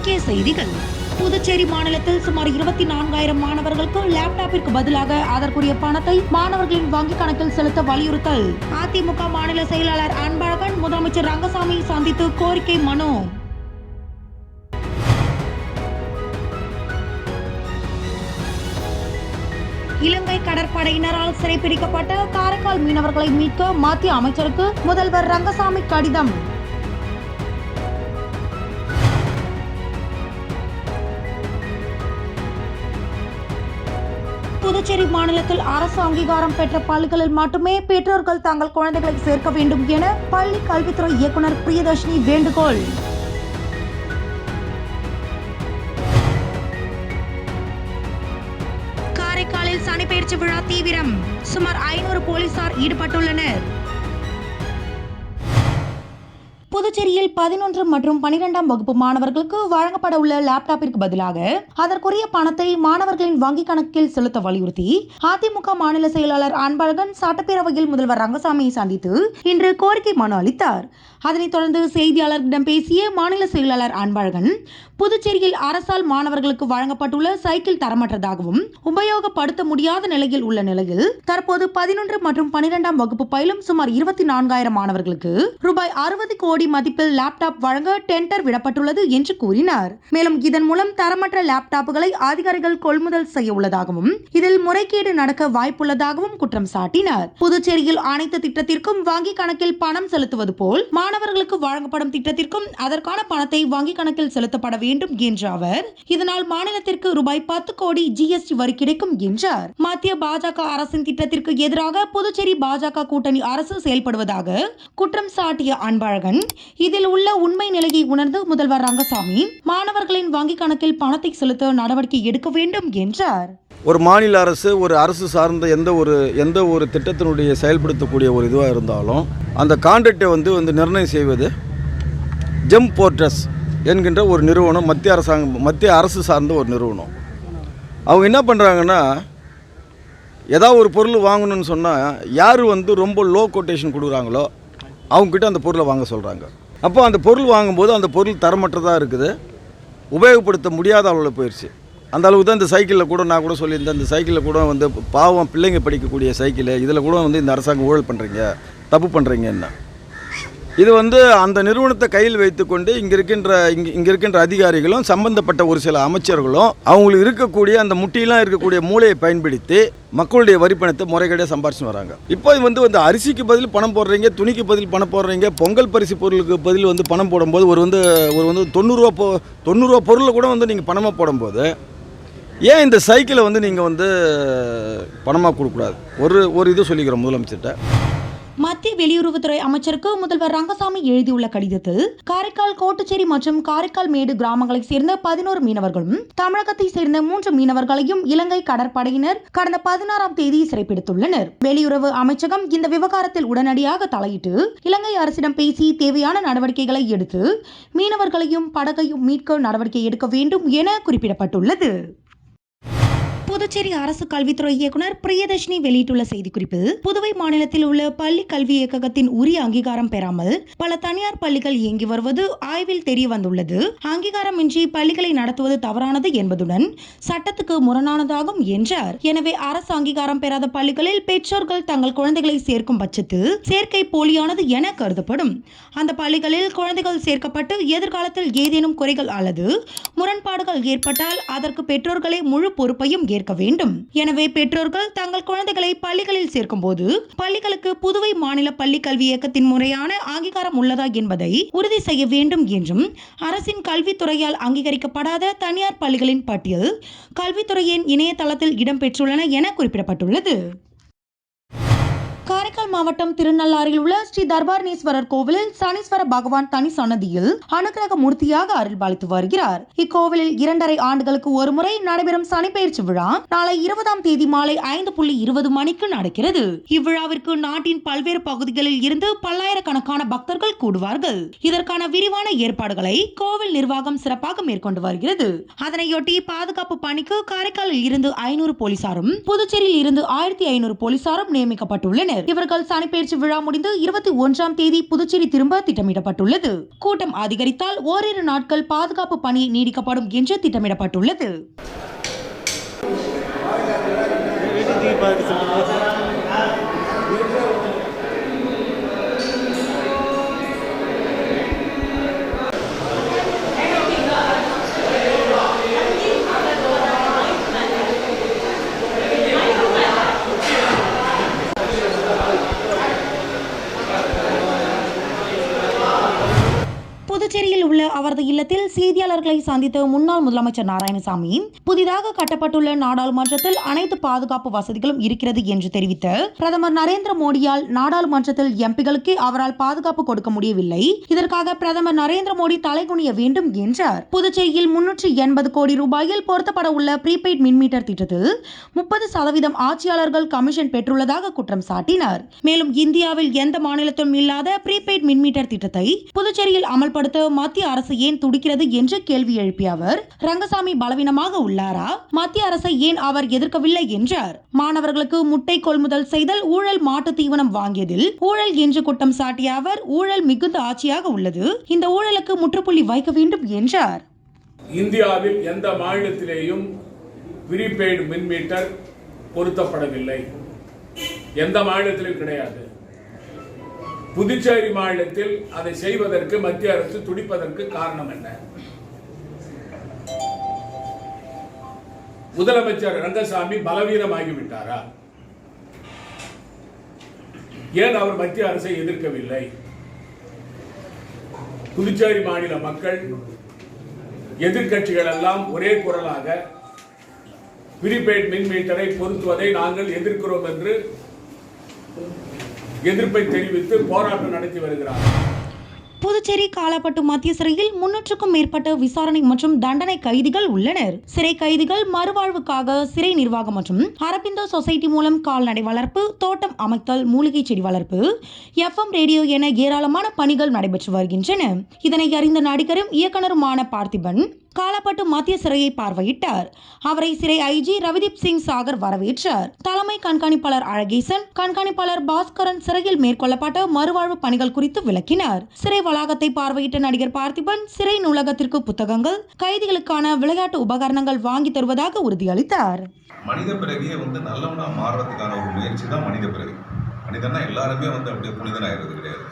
முக்கிய செய்திகள். புதுச்சேரி மாநிலத்தில் சுமார் 24,000 மாணவர்களுக்கு லேப்டாப்பிற்கு பதிலாக அதற்குரிய பணத்தை மாணவர்களின் வங்கிக் கணக்கில் செலுத்த வலியுறுத்தல். அதிமுக மாநில செயலாளர் அன்பழகன் முதலமைச்சர் ரங்கசாமி சந்தித்து கோரிக்கை மனு. இலங்கை கடற்படையினரால் சிறைப்பிடிக்கப்பட்ட காரைக்கால் மீனவர்களை மீட்க மத்திய அமைச்சருக்கு முதல்வர் ரங்கசாமி கடிதம். புதுச்சேரி மாநிலத்தில் அரசு அங்கீகாரம் பெற்ற பள்ளிகளில் மட்டுமே பெற்றோர்கள் தங்கள் குழந்தைகளை சேர்க்க வேண்டும் என பள்ளி கல்வித்துறை இயக்குனர் பிரியதர்ஷினி வேண்டுகோள். காரைக்காலில் சனிப்பெயர்ச்சி விழா தீவிரம். சுமார் 500 போலீசார் ஈடுபட்டுள்ளனர். புதுச்சேரியில் 11 மற்றும் 12ஆம் வகுப்பு மாணவர்களுக்கு வழங்கப்பட உள்ள லேப்டாப்பிற்கு பதிலாக அதற்குரிய பணத்தை மாணவர்களின் வங்கிக் கணக்கில் செலுத்த வலியுறுத்தி அதிமுக மாநில செயலாளர் அன்பழகன் சட்டப்பேரவையில் முதல்வர் ரங்கசாமியை சந்தித்து இன்று கோரிக்கை மனு அளித்தார். அதனைத் தொடர்ந்து செய்தியாளர்களிடம் பேசிய மாநில செயலாளர் அன்பழகன், புதுச்சேரியில் அரசால் மாணவர்களுக்கு வழங்கப்பட்டுள்ள சைக்கிள் தரமற்றதாகவும் உபயோகப்படுத்த முடியாத நிலையில் உள்ள நிலையில் தற்போது 11 மற்றும் 12ஆம் வகுப்பு பயிலும் சுமார் 24,000 மாணவர்களுக்கு ரூபாய் 60 கோடி மதிப்பில் லேப்டாப் வழங்க டெண்டர் விடப்பட்டுள்ளது என்று கூறினார். மேலும் இதன் மூலம் தரமற்ற லேப்டாப்புகளை அதிகாரிகள் கொள்முதல் செய்ய உள்ளதாகவும் இதில் முறைகேடு நடக்க வாய்ப்புள்ளதாகவும் குற்றம் சாட்டினார். புதுச்சேரியில் அனைத்து திட்டத்திற்கும் வங்கிக் கணக்கில் பணம் செலுத்துவது போல் மாணவர்களுக்கு வழங்கப்படும் திட்டத்திற்கும் அதற்கான பணத்தை வங்கிக் கணக்கில் செலுத்தப்பட வேண்டும் என்ற அவர், இதனால் மாநிலத்திற்கு ரூபாய் 10 கோடி GST வரி கிடைக்கும் என்றார். மத்திய பாஜக அரசின் திட்டத்திற்கு எதிராக புதுச்சேரி பாஜக கூட்டணி அரசு செயல்படுவதாக குற்றம் சாட்டிய அன்பழகன், இதில் உள்ள உண்மை நிலையை உணர்ந்து முதல்வர் ரங்கசாமி மாணவர்களின் வங்கிக் கணக்கில் பணத்தை செலுத்த நடவடிக்கை எடுக்க வேண்டும் என்றார். ஒரு மாநில அரசு ஒரு அரசு சார்ந்த எந்த ஒரு திட்டத்தினுடைய செயல்படுத்தக்கூடிய ஒரு இதுவாக இருந்தாலும் அந்த கான்ட்ராக்டை வந்து நிர்ணயம் செய்வது ஜெம் போர்ட்டஸ் என்கின்ற ஒரு நிறுவனம், மத்திய அரசு சார்ந்த ஒரு நிறுவனம். அவங்க என்ன பண்ணுறாங்கன்னா, ஏதாவது ஒரு பொருள் வாங்கணும்னு சொன்னால் யார் ரொம்ப லோ கொட்டேஷன் கொடுக்குறாங்களோ அவங்கக்கிட்ட அந்த பொருளை வாங்க சொல்கிறாங்க. அப்போ அந்த பொருள் வாங்கும்போது அந்த பொருள் தரமற்றதாக இருக்குது, உபயோகப்படுத்த முடியாத அளவில் போயிடுச்சு. அந்த அளவுக்கு தான் இந்த சைக்கிளில் கூட நான் கூட சொல்லியிருந்தேன், இந்த சைக்கிளில் கூட பாவம் பிள்ளைங்க படிக்கக்கூடிய சைக்கிள், இதில் கூட இந்த அரசாங்கம் ஊழல் பண்ணுறீங்க, தப்பு பண்ணுறீங்கன்னா. இது அந்த நிறுவனத்தை கையில் வைத்துக்கொண்டு இங்கே இருக்கின்ற அதிகாரிகளும் சம்பந்தப்பட்ட ஒரு சில அமைச்சர்களும் அவங்களுக்கு இருக்கக்கூடிய அந்த முட்டியெல்லாம் இருக்கக்கூடிய மூளையை பயன்படுத்தி மக்களுடைய வரிப்பணத்தை முறைகேடாக சம்பாரிச்சு வராங்க. இப்போ அரிசிக்கு பதில் பணம் போடுறீங்க, துணிக்கு பதில் பணம் போடுறீங்க, பொங்கல் பரிசு பொருளுக்கு பதில் பணம் போடும்போது ஒரு 90 ரூபா பொருளை கூட நீங்கள் பணமாக போடும்போது ஏன் இந்த சைக்கிளை நீங்கள் பணமாக கொடுக்கக்கூடாது? ஒரு இது சொல்லிக்கிறோம் முதலமைச்சர்கிட்ட. மத்திய வெளியுறவுத்துறை அமைச்சருக்கு முதல்வர் ரங்கசாமி எழுதியுள்ள கடிதத்தில், காரைக்கால், கோட்டுச்சேரி மற்றும் காரைக்கால் மேடு கிராமங்களைச் சேர்ந்த 11 மீனவர்களும் தமிழகத்தை சேர்ந்த 3 மீனவர்களையும் இலங்கை கடற்படையினர் கடந்த 16ஆம் தேதி சிறைப்பிடித்துள்ளனர். வெளியுறவு அமைச்சகம் இந்த விவகாரத்தில் உடனடியாக தலையிட்டு இலங்கை அரசிடம் பேசி தேவையான நடவடிக்கைகளை எடுத்து மீனவர்களையும் படகையும் மீட்க நடவடிக்கை எடுக்க வேண்டும் என குறிப்பிடப்பட்டுள்ளது. புதுச்சேரி அரசு கல்வித்துறை இயக்குனர் பிரியதர்ஷினி வெளியிட்டுள்ள செய்திக்குறிப்பில், புதுவை மாநிலத்தில் உள்ள பள்ளி கல்வி இயக்ககத்தின் உரிய அங்கீகாரம் பெறாமல் பல தனியார் பள்ளிகள் இயங்கி வருவது ஆய்வில் தெரிய வந்துள்ளது. அங்கீகாரமின்றி பள்ளிகளை நடத்துவது தவறானது என்பதுடன் சட்டத்துக்கு முரணானதாகும் என்றார். எனவே அரசு அங்கீகாரம் பெறாத பள்ளிகளில் பெற்றோர்கள் தங்கள் குழந்தைகளை சேர்க்கும் பட்சத்தில் சேர்க்கை போலியானது என கருதப்படும். அந்த பள்ளிகளில் குழந்தைகள் சேர்க்கப்பட்டு எதிர்காலத்தில் ஏதேனும் குறைகள் அல்லது முரண்பாடுகள் ஏற்பட்டால் அதற்கு பெற்றோர்களே முழு பொறுப்பையும் ஏற்க வேண்டும். எனவே பெற்றோர்கள் தங்கள் குழந்தைகளை பள்ளிகளில் சேர்க்கும் போது பள்ளிகளுக்கு புதுவை மாநில பள்ளி கல்வி இயக்கத்தின் முறையான அங்கீகாரம் உள்ளதா என்பதை உறுதி செய்ய வேண்டும் என்றும், அரசின் கல்வித்துறையால் அங்கீகரிக்கப்படாத தனியார் பள்ளிகளின் பட்டியல் கல்வித்துறையின் இணையதளத்தில் இடம்பெற்றுள்ளன என குறிப்பிடப்பட்டுள்ளது. காரைக்கால் மாவட்டம் திருநள்ளாறில் உள்ள ஸ்ரீ தர்பாரணேஸ்வரர் கோவிலில் சனீஸ்வர பகவான் தனி சன்னதியில் அனுக்கிரக மூர்த்தியாக அருள்பாலித்து வருகிறார். இக்கோவிலில் 2.5 ஆண்டுகளுக்கு ஒருமுறை நடைபெறும் சனிப்பெயர்ச்சி விழா நாளை 20ஆம் தேதி மாலை 5:20 மணிக்கு நடக்கிறது. இவ்விழாவிற்கு நாட்டின் பல்வேறு பகுதிகளில் இருந்து பல்லாயிரக்கணக்கான பக்தர்கள் கூடுவார்கள். இதற்கான விரிவான ஏற்பாடுகளை கோவில் நிர்வாகம் சிறப்பாக மேற்கொண்டு வருகிறது. அதனையொட்டி பாதுகாப்பு பணிக்கு காரைக்காலில் இருந்து 500 போலீசாரும், புதுச்சேரியில் இருந்து 1500 போலீசாரும் நியமிக்கப்பட்டுள்ளனர். இவர்கள் சனிப்பெயர்ச்சி விழா முடிந்து 21ஆம் தேதி புதுச்சேரி திரும்ப திட்டமிடப்பட்டுள்ளது. கூட்டம் அதிகரித்தால் ஓரிரு நாட்கள் பாதுகாப்பு பணி நீடிக்கப்படும் என்று திட்டமிடப்பட்டுள்ளது. புதுச்சேரியில் உள்ள அவரது இல்லத்தில் செய்தியாளர்களை சந்தித்த முன்னாள் முதலமைச்சர் நாராயணசாமி, புதிதாக கட்டப்பட்டுள்ள நாடாளுமன்றத்தில் அனைத்து பாதுகாப்பு வசதிகளும் இருக்கிறது என்று தெரிவித்த பிரதமர் நரேந்திர மோடியால் நாடாளுமன்றத்தில் எம்பிகளுக்கு அவரால் பாதுகாப்பு கொடுக்க முடியவில்லை. இதற்காக பிரதமர் நரேந்திர மோடி தலைகுனிய வேண்டும் என்றார். புதுச்சேரியில் 380 கோடி ரூபாயில் பொருத்தப்பட உள்ள ப்ரீபெய்ட் மின்மீட்டர் திட்டத்தில் 30% ஆட்சியாளர்கள் கமிஷன் பெற்றுள்ளதாக குற்றம் சாட்டினார். மேலும் இந்தியாவில் எந்த மாநிலத்திலும் இல்லாத ப்ரீபெய்ட் மின்மீட்டர் திட்டத்தை புதுச்சேரியில் அமல்படுத்த மத்திய அரசு ஏன் துடிக்கிறது என்று கேள்வி எழுப்பிய அவர், ரங்கசாமி பலவீனமாக உள்ளாரா, மத்திய அரசை ஏன் அவர் எதிர்க்கவில்லை என்றார். மாணவர்களுக்கு முட்டை கொள்முதல் செய்தல், ஊழல், மாட்டு தீவனம் வாங்கியதில் ஊழல் என்று குற்றம் சாட்டிய அவர், ஊழல் மிகுந்த ஆட்சியாக உள்ளது, இந்த ஊழலுக்கு முற்றுப்புள்ளி வைக்க வேண்டும் என்றார். இந்தியாவில் எந்த மாநிலத்திலேயும் ப்ரீபெய்டு மின்மீட்டர் பொருத்தப்படவில்லை. எந்த மாநிலத்திலும் கிடையாது. புதுச்சேரி மாநிலத்தில் அதை செய்வதற்கு மத்திய அரசு துடிப்பதற்கு காரணம் என்ன? முதலமைச்சர் ரங்கசாமி பலவீனமாகிவிட்டாரா? ஏன் அவர் மத்திய அரசை எதிர்க்கவில்லை? புதுச்சேரி மாநில மக்கள், எதிர்க்கட்சிகள் எல்லாம் ஒரே குரலாக ப்ரீபெய்ட் மின்மீட்டரை பொருத்துவதை நாங்கள் எதிர்க்கிறோம் என்று எதிர்ப்பை தெரிவித்து போராட்டம் நடத்தி வருகிறார். புதுச்சேரி காலாப்பட்டு மத்திய சிறையில் 300க்கும் மேற்பட்ட விசாரணை மற்றும் தண்டனை கைதிகள் உள்ளனர். சிறை கைதிகள் மறுவாழ்வுக்காக சிறை நிர்வாகம் மற்றும் அரபிந்தோ சொசைட்டி மூலம் கால்நடை வளர்ப்பு, தோட்டம் அமைத்தல், மூலிகை செடி வளர்ப்பு, FM ரேடியோ என ஏராளமான பணிகள் நடைபெற்று வருகின்றன. இதனை அறிந்த நடிகரும் இயக்குனருமான பார்த்திபன் காலாப்பட்டு மத்திய சிறையை பார்வையிட்டார். அவரை சிறை IG ரவிதீப் சிங் சாகர் வரவேற்றார். தலைமை கண்காணிப்பாளர் அழகேசன், கண்காணிப்பாளர் பாஸ்கரன் சிறையில் மேற்கொள்ளப்பட்ட மறுவாழ்வு பணிகள் குறித்து விளக்கினார். சிறை வளாகத்தை பார்வையிட்ட நடிகர் பார்த்திபன், சிறை நூலகத்திற்கு புத்தகங்கள், கைதிகளுக்கான விளையாட்டு உபகரணங்கள் வாங்கி தருவதாக உறுதியளித்தார். மனித பிறவியே நல்லவனா மாறுறதுக்கான ஒரு முயற்சி தான் மனித பிறவி. மனிதனா எல்லாருமே அப்படியே புனிதனாகிறது கிடையாது.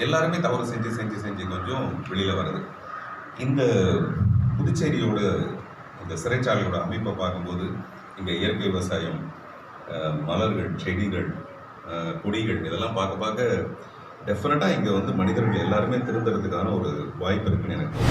எல்லாருமே தவறு செஞ்சு கொஞ்சம் வெளியில வருது. இந்த புதுச்சேரியோட இந்த சிறைச்சாலையோட அமைப்பை பார்க்கும்போது இங்கே இயற்கை விவசாயம், மலர்கள், செடிகள், கொடிகள் இதெல்லாம் பார்க்க டெஃபினட்டாக இங்கே மனிதர்கள் எல்லாருமே திருந்துறதுக்கான ஒரு வாய்ப்பு இருக்குன்னு எனக்கு.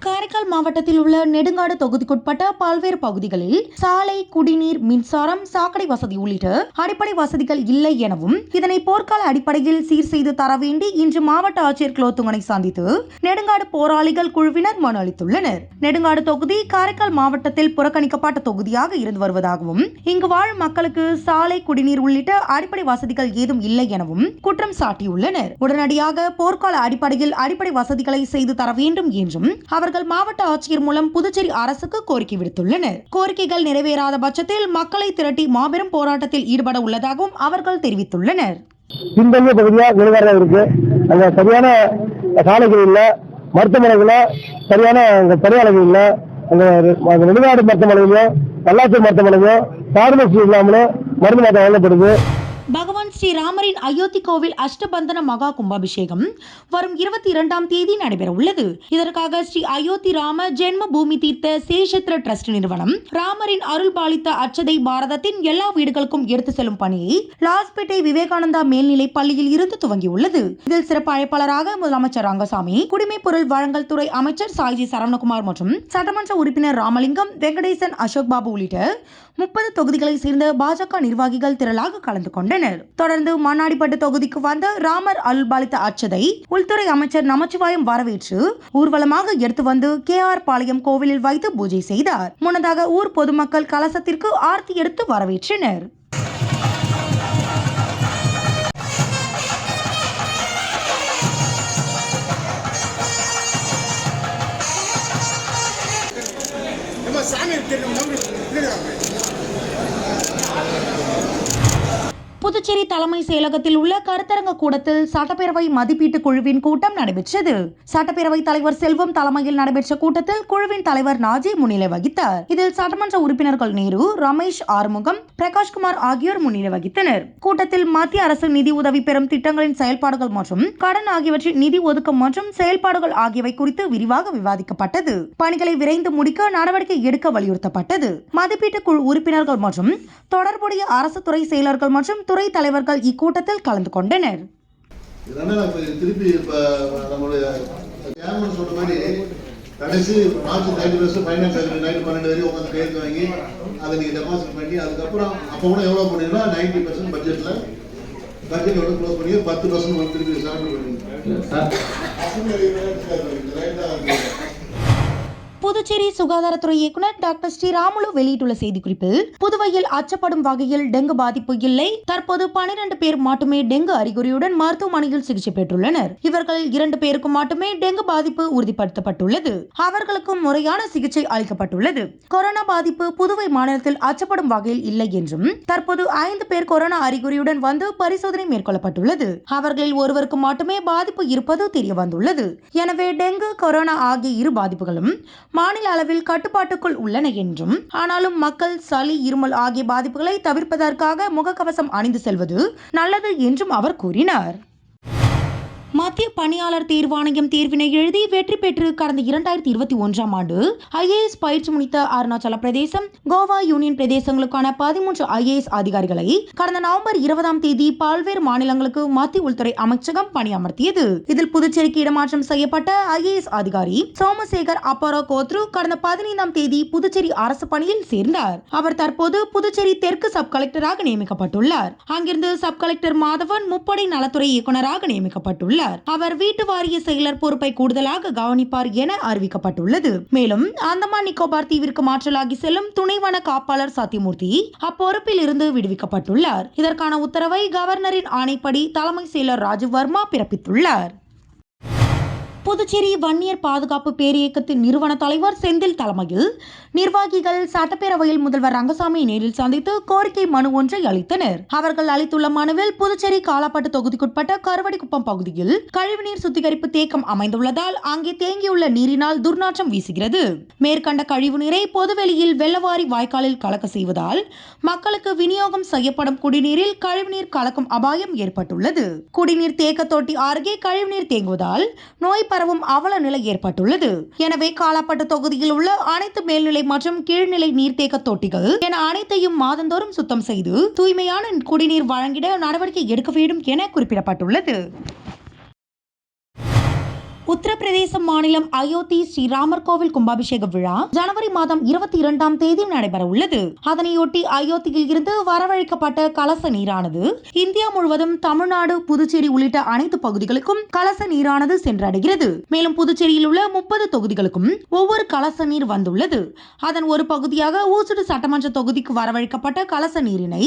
காரைக்கால் மாவட்டத்தில் உள்ள நெடுங்காடு தொகுதிக்குட்பட்ட பல்வேறு பகுதிகளில் சாலை, குடிநீர், மின்சாரம், சாக்கடை வசதி உள்ளிட்ட அடிப்படை வசதிகள் இல்லை எனவும் இதனை போர்க்கால அடிப்படையில் சீர் செய்து தர வேண்டி இன்று மாவட்ட ஆட்சியர் குலோத்துங்கனை சந்தித்து நெடுங்காடு போராளிகள் குழுவினர் மனு அளித்துள்ளனர். நெடுங்காடு தொகுதி காரைக்கால் மாவட்டத்தில் புறக்கணிக்கப்பட்ட தொகுதியாக இருந்து வருவதாகவும் இங்கு வாழும் மக்களுக்கு சாலை, குடிநீர் உள்ளிட்ட அடிப்படை வசதிகள் ஏதும் இல்லை எனவும் குற்றம் சாட்டியுள்ளனர். உடனடியாக போர்க்கால அடிப்படையில் அடிப்படை வசதிகளை செய்து தர வேண்டும் என்றும் அவர்கள் மாவட்ட ஆட்சியர் மூலம் புதுச்சேரி அரசுக்கு கோரிக்கை விடுத்துள்ளனர். கோரிக்கைகள் நிறைவேறாத பட்சத்தில் மக்களை திரட்டி மாபெரும் போராட்டத்தில் ஈடுபட உள்ளதாகவும் அவர்கள் தெரிவித்துள்ளனர். பின்தங்கிய பகுதியா நெடுங்காடு இருக்கு. அங்க சரியான சாலைகள் இல்ல, மருத்துவமனைகள சரியான பணியாளர்கள் இல்ல. அங்க நெடுங்காடு மருத்துவமனையிலும் நல்லாத்தூர் மருத்துவமனையும் பார்மசி இல்லாமலும் மருந்து மாற்றம் வழங்கப்படுது. பகவான் ஸ்ரீராமரின் அயோத்தி கோவில் அஷ்டபந்தன மகா கும்பாபிஷேகம் வரும் 22ஆம் தேதி நடைபெற உள்ளது. இதற்காக ஸ்ரீ அயோத்தி ராம ஜென்ம பூமி தீர்த்த சேஷத்ர டிரஸ்ட் நிறுவனம் ராமரின் அருள் பாலித்த அச்சதை பாரதத்தின் எல்லா வீடுகளுக்கும் எடுத்து செல்லும் பணியை லாஸ்பேட்டை விவேகானந்தா மேல்நிலை பள்ளியில் இருந்து துவங்கியுள்ளது. இதில் சிறப்பு அழைப்பாளராக முதலமைச்சர் ரங்கசாமி, குடிமைப் பொருள் வழங்கல் துறை அமைச்சர் சாய்ஜி சரவணகுமார் மற்றும் சட்டமன்ற உறுப்பினர் ராமலிங்கம், வெங்கடேசன், அசோக் பாபு உள்ளிட்ட 30 தொகுதிகளை சேர்ந்த பாஜக நிர்வாகிகள் திரளாக கலந்து கொண்டனர். தொடர்ந்து மண்ணாடிப்பட்டு தொகுதிக்கு வந்த ராமர் அருள்பாலித்த அச்சதை உள்துறை அமைச்சர் நமச்சிவாயம் வரவேற்று ஊர்வலமாக எடுத்து வந்து KR பாளையம் கோவிலில் வைத்து பூஜை செய்தார். முன்னதாக ஊர் பொதுமக்கள் கலசத்திற்கு ஆர்த்தி எடுத்து வரவேற்றனர். புதுச்சேரி தலைமை செயலகத்தில் உள்ள கருத்தரங்க கூடத்தில் சட்டப்பேரவை மதிப்பீட்டு குழுவின் கூட்டம் நடைபெற்றது. சட்டப்பேரவை தலைவர் செல்வம் தலைமையில் நடைபெற்ற கூட்டத்தில் குழுவின் தலைவர் நாஜி முன்னிலை வகித்தார். இதில் சட்டமன்ற உறுப்பினர்கள் நேரு, ரமேஷ், ஆறுமுகம், பிரகாஷ்குமார் ஆகியோர் முன்னிலை வகித்தனர். கூட்டத்தில் மத்திய அரசு நிதி உதவி பெறும் திட்டங்களின் செயல்பாடுகள் மற்றும் கடன் ஆகியவற்றின் நிதி ஒதுக்கம் மற்றும் செயல்பாடுகள் ஆகியவை குறித்து விரிவாக விவாதிக்கப்பட்டது. பணிகளை விரைந்து முடிக்க நடவடிக்கை எடுக்க வலியுறுத்தப்பட்டது. மதிப்பீட்டு குழு உறுப்பினர்கள் மற்றும் தொடர்புடைய அரசு துறை செயலர்கள் மற்றும் துறை தலைவர்கள் இக்கூட்டத்தில் கலந்து கொண்டனர். திருப்பி நம்மளுடைய சேர்மன் சொன்ன மாதிரி கடைசி மார்ச் 31 ஃபைனான்ஸ் நைட்டு 12 வரையும் உட்காந்து கையெழுத்து வாங்கி அதை நீங்கள் டெபாசிட் பண்ணி அதுக்கப்புறம் அப்போ கூட எவ்வளோ பண்ணீங்கன்னா 90% பட்ஜெட் எவ்வளோ க்ளோஸ் பண்ணி 10% வந்து திருப்பி சாப்பிட்டு பண்ணுவீங்க. புதுச்சேரி சுகாதாரத்துறை இயக்குனர் டாக்டர் ஸ்ரீராமுலு வெளியிட்டுள்ள செய்திக்குறிப்பில், புதுவையில் அச்சப்படும் வகையில் டெங்கு பாதிப்பு இல்லை. தற்போது 12 பேர் மட்டுமே டெங்கு அறிகுறியுடன் மருத்துவமனையில் சிகிச்சை பெற்றுள்ளனர். இவர்கள் 2 பேருக்கு மட்டுமே டெங்கு பாதிப்பு உறுதிப்படுத்தப்பட்டுள்ளது. அவர்களுக்கும் முறையான சிகிச்சை அளிக்கப்பட்டுள்ளது. கொரோனா பாதிப்பு புதுவை மாநிலத்தில் அச்சப்படும் வகையில் இல்லை என்றும், தற்போது 5 பேர் கொரோனா அறிகுறியுடன் வந்து பரிசோதனை மேற்கொள்ளப்பட்டுள்ளது. அவர்களில் ஒருவருக்கு மட்டுமே பாதிப்பு இருப்பது தெரிய வந்துள்ளது. எனவே டெங்கு, கொரோனா ஆகிய இரு பாதிப்புகளும் மாநில அளவில் கட்டுப்பாட்டுக்குள் உள்ளன என்றும், ஆனாலும் மக்கள் சளி, இருமல் ஆகிய பாதிப்புகளை தவிர்ப்பதற்காக முகக்கவசம் அணிந்து செல்வது நல்லது என்றும் அவர் கூறினார். மத்திய பணியாளர் தேர்வாணையம் தேர்வினை எழுதி வெற்றி பெற்று கடந்த 2021ஆம் ஆண்டு IAS பயிற்சி முடித்த அருணாச்சல பிரதேசம், கோவா யூனியன் பிரதேசங்களுக்கான 13 IAS அதிகாரிகளை கடந்த நவம்பர் 20ஆம் தேதி பல்வேறு மாநிலங்களுக்கு மத்திய உள்துறை அமைச்சகம் பணியமர்த்தியது. இதில் புதுச்சேரிக்கு இடமாற்றம் செய்யப்பட்ட IAS அதிகாரி சோமசேகர் அப்பாரோ கோத்ரு கடந்த 15ஆம் தேதி புதுச்சேரி அரசு பணியில் சேர்ந்தார். அவர் தற்போது புதுச்சேரி தெற்கு சப் கலெக்டராக நியமிக்கப்பட்டுள்ளார். அங்கிருந்து சப் கலெக்டர் மாதவன் முப்படை நலத்துறை இயக்குநராக நியமிக்கப்பட்டுள்ளார். அவர் வீட்டு வாரிய செயலர் பொறுப்பை கூடுதலாக கவனிப்பார் என அறிவிக்கப்பட்டுள்ளது. மேலும் அந்தமான் நிக்கோபார் தீவிற்கு மாற்றலாகி செல்லும் துணைவன காப்பாளர் சத்தியமூர்த்தி அப்பொறுப்பில் இருந்து விடுவிக்கப்பட்டுள்ளார். இதற்கான உத்தரவை கவர்னரின் ஆணைப்படி தலைமை செயலர் ராஜீவ் வர்மா பிறப்பித்துள்ளார். புதுச்சேரி வன்னியர் பாதுகாப்பு பேரியக்கத்தின் நிறுவன தலைவர் செந்தில் தலைமையில் நிர்வாகிகள் சட்டப்பேரவையில் முதல்வர் ரங்கசாமியை நேரில் சந்தித்து கோரிக்கை மனு ஒன்றை அளித்தனர். அவர்கள் அளித்துள்ள மனுவில், புதுச்சேரி காலாப்பட்டு தொகுதிக்குட்பட்ட கருவடிக்குப்பம் பகுதியில் கழிவுநீர் சுத்திகரிப்பு தேக்கம் அமைந்துள்ளதால் அங்கே தேங்கியுள்ள நீரினால் துர்நாற்றம் வீசுகிறது. மேற்கண்ட கழிவுநீரை பொதுவெளியில் வெள்ளவாரி வாய்க்காலில் கலக்க செய்வதால் மக்களுக்கு விநியோகம் செய்யப்படும் குடிநீரில் கழிவுநீர் கலக்கும் அபாயம் ஏற்பட்டுள்ளது. குடிநீர் தேக்க தொட்டி அருகே கழிவுநீர் தேங்குவதால் நோய் பரவும் அவல நிலை ஏற்பட்டுள்ளது. எனவே காலாப்பட்டு தொகுதியில் உள்ள அனைத்து மேல்நிலை மற்றும் கீழ்நிலை நீர்த்தேக்க தொட்டிகள் என அனைத்தையும் மாதந்தோறும் சுத்தம் செய்து தூய்மையான குடிநீர் வழங்கிட நடவடிக்கை எடுக்க வேண்டும் என குறிப்பிடப்பட்டுள்ளது. உத்தரப்பிரதேச மாநிலம் அயோத்தி ஸ்ரீராமர் கோவில் கும்பாபிஷேக விழா ஜனவரி மாதம் 22ஆம் தேதி நடைபெற உள்ளது. அதனையொட்டி அயோத்தியில் இருந்து வரவழைக்கப்பட்ட கலச நீரானது இந்தியா முழுவதும் தமிழ்நாடு, புதுச்சேரி உள்ளிட்ட அனைத்து பகுதிகளுக்கும் கலச நீரானது சென்றடைகிறது. மேலும் புதுச்சேரியில் உள்ள 30 தொகுதிகளுக்கும் ஒவ்வொரு கலச நீர் வந்துள்ளது. அதன் ஒரு பகுதியாக ஊசுடு சட்டமன்ற தொகுதிக்கு வரவழைக்கப்பட்ட கலச நீரினை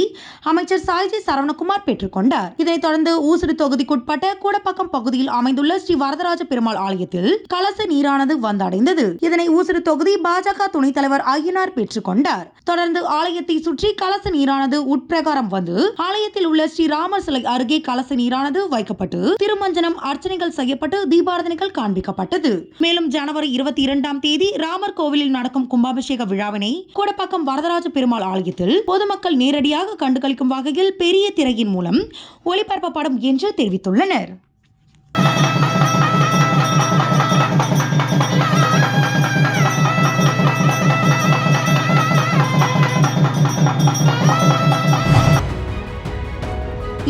அமைச்சர் சாய்ஜி சரவணகுமார் பெற்றுக்கொண்டார். இதனைத் தொடர்ந்து ஊசுடு தொகுதிக்குட்பட்ட கூடப்பக்கம் பகுதியில் அமைந்துள்ள ஸ்ரீ வரதராஜ பெருமாள் ஆலயத்தில் கலச நீரானது வந்தடைந்தது. இதனை ஊசுடு தொகுதி பாஜக துணைத் தலைவர் ஐயனார் பெற்றுக் கொண்டார். தொடர்ந்து ஆலயத்தை சுற்றி கலச நீரானது உட்பிரகாரம் வந்து ஆலயத்தில் உள்ள ஸ்ரீராமர் சிலை அருகே கலச நீரானது வைக்கப்பட்டு திருமஞ்சனம், அர்ச்சனைகள் செய்யப்பட்டு தீபாரதனைகள் காண்பிக்கப்பட்டது. மேலும் ஜனவரி 22ஆம் தேதி ராமர் கோவிலில் நடக்கும் கும்பாபிஷேக விழாவினை கூடப்பக்கம் வரதராஜ பெருமாள் ஆலயத்தில் பொதுமக்கள் நேரடியாக கண்டுகளிக்கும் வகையில் பெரிய திரையின் மூலம் ஒளிபரப்பப்படும் என்று தெரிவித்துள்ளனர்.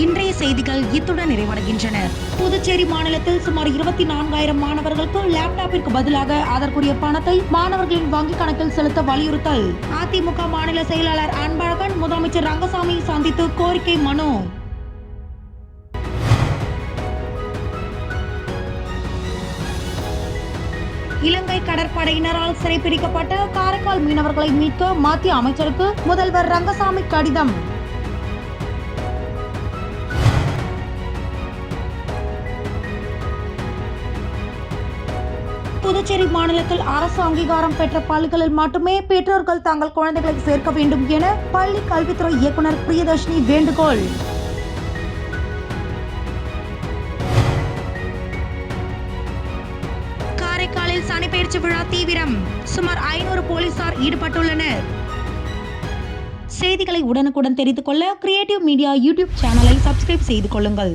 இன்றைய செய்திகள் இத்துடன் நிறைவடைகின்றன. புதுச்சேரி மாநிலத்தில் சுமார் 24,000 மாணவர்களுக்கு லேப்டாப்பிற்கு பதிலாக அதற்குரிய பணத்தை மாணவர்களின் வங்கிக் கணக்கில் செலுத்த வலியுறுத்தல். அதிமுக மாநில செயலாளர் அன்பழகன் முதலமைச்சர் ரங்கசாமி சந்தித்து கோரிக்கை மனு. இலங்கை கடற்படையினரால் சிறைப்பிடிக்கப்பட்ட காரைக்கால் மீனவர்களை மீட்க மத்திய அமைச்சருக்கு முதல்வர் ரங்கசாமி கடிதம். புதுச்சேரி மாநிலத்தில் அரசு அங்கீகாரம் பெற்ற பள்ளிகளில் மட்டுமே பெற்றோர்கள் தங்கள் குழந்தைகளை சேர்க்க வேண்டும் என பள்ளி கல்வித்துறை இயக்குனர் பிரியதர்ஷினி வேண்டுகோள். பகுதிகளில் சனிப்பெயர்ச்சி விழா தீவிரம். சுமார் 500 போலீசார் ஈடுபட்டுள்ளனர். செய்திகளை உடனுக்குடன் தெரிந்து கொள்ள கிரியேட்டிவ் மீடியா யூடியூப் சேனலை சப்ஸ்கிரைப் செய்து கொள்ளுங்கள்.